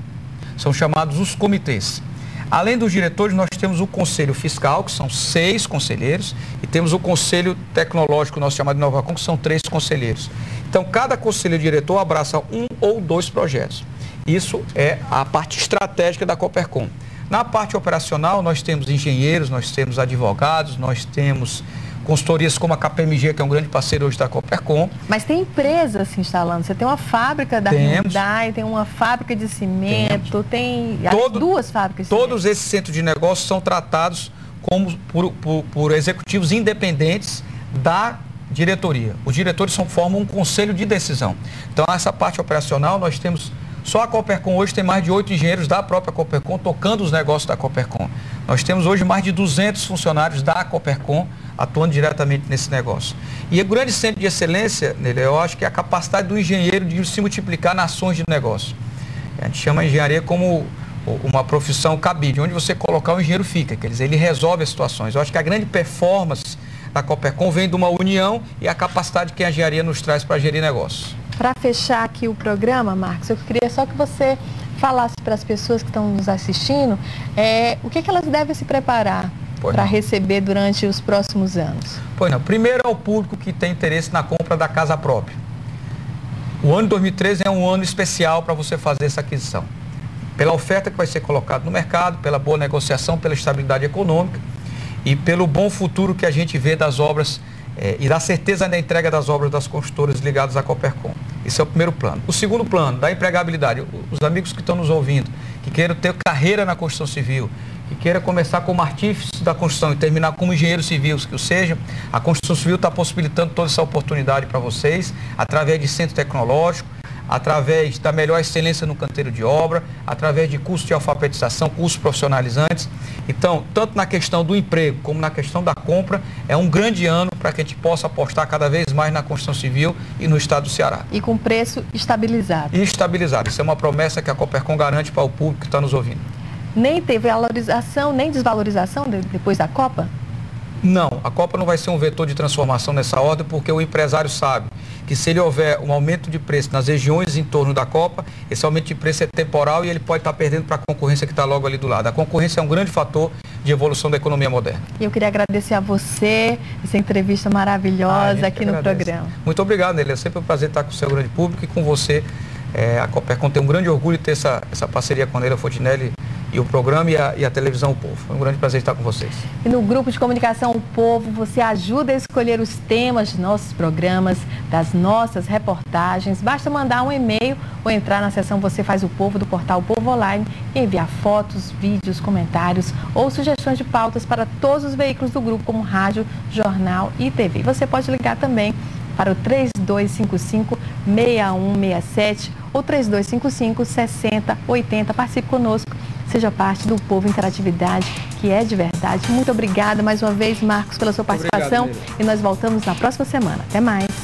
São chamados os comitês. Além dos diretores, nós temos o Conselho Fiscal, que são 6 conselheiros, e temos o Conselho Tecnológico, nosso chamado de Novacom, que são 3 conselheiros. Então, cada conselheiro diretor abraça 1 ou 2 projetos. Isso é a parte estratégica da Coopercon. Na parte operacional, nós temos engenheiros, nós temos advogados, nós temos consultorias como a KPMG, que é um grande parceiro hoje da Coopercon. Mas tem empresas se instalando. Você tem uma fábrica da Hyundai, tem uma fábrica de cimento, tem 2 fábricas de cimento. Todos esses centros de negócio são tratados como por executivos independentes da diretoria. Os diretores formam um conselho de decisão. Então, essa parte operacional, nós temos... Só a Coopercon hoje tem mais de 8 engenheiros da própria Coopercon tocando os negócios da Coopercon. Nós temos hoje mais de 200 funcionários da Coopercon atuando diretamente nesse negócio. E o grande centro de excelência, eu acho que é a capacidade do engenheiro de se multiplicar nas ações de negócio. A gente chama a engenharia como uma profissão cabide, onde você colocar o engenheiro fica, quer dizer, ele resolve as situações. Eu acho que a grande performance da Coopercon vem de uma união e a capacidade que a engenharia nos traz para gerir negócios. Para fechar aqui o programa, Marcos, eu queria só que você falasse para as pessoas que estão nos assistindo o que elas devem se preparar para receber durante os próximos anos. Pois não. Primeiro é o público que tem interesse na compra da casa própria. O ano 2013 é um ano especial para você fazer essa aquisição. Pela oferta que vai ser colocada no mercado, pela boa negociação, pela estabilidade econômica e pelo bom futuro que a gente vê das obras e da certeza da entrega das obras das construtoras ligadas à Coopercon. Esse é o primeiro plano. O segundo plano, da empregabilidade. Os amigos que estão nos ouvindo, que queiram ter carreira na construção civil, que queira começar como artífice da construção e terminar como engenheiro civil, que seja, a construção civil está possibilitando toda essa oportunidade para vocês, através de centro tecnológico, através da melhor excelência no canteiro de obra, através de cursos de alfabetização, cursos profissionalizantes. Então, tanto na questão do emprego como na questão da compra, é um grande ano para que a gente possa apostar cada vez mais na construção civil e no estado do Ceará. E com preço estabilizado. E estabilizado. Isso é uma promessa que a Coopercon garante para o público que está nos ouvindo. Nem teve valorização, nem desvalorização depois da Copa? Não, a Copa não vai ser um vetor de transformação nessa ordem, porque o empresário sabe que se ele houver um aumento de preço nas regiões em torno da Copa, esse aumento de preço é temporal e ele pode estar perdendo para a concorrência que está logo ali do lado. A concorrência é um grande fator de evolução da economia moderna. E eu queria agradecer a você, essa entrevista maravilhosa aqui no programa. Muito obrigado, Nelly. É sempre um prazer estar com o seu grande público e com você. A Coopercon tem um grande orgulho de ter essa parceria com a Neila Fontinelli e o programa e a televisão O Povo. Foi um grande prazer estar com vocês. E no grupo de comunicação O Povo, você ajuda a escolher os temas de nossos programas, das nossas reportagens. Basta mandar um e-mail ou entrar na seção Você Faz o Povo do portal O Povo Online e enviar fotos, vídeos, comentários ou sugestões de pautas para todos os veículos do grupo, como rádio, jornal e TV. Você pode ligar também para o 3255-6167 ou 3255-6080. Participe conosco, seja parte do Povo Interatividade, que é de verdade. Muito obrigada mais uma vez, Marcos, pela sua participação. Obrigado, e nós voltamos na próxima semana. Até mais.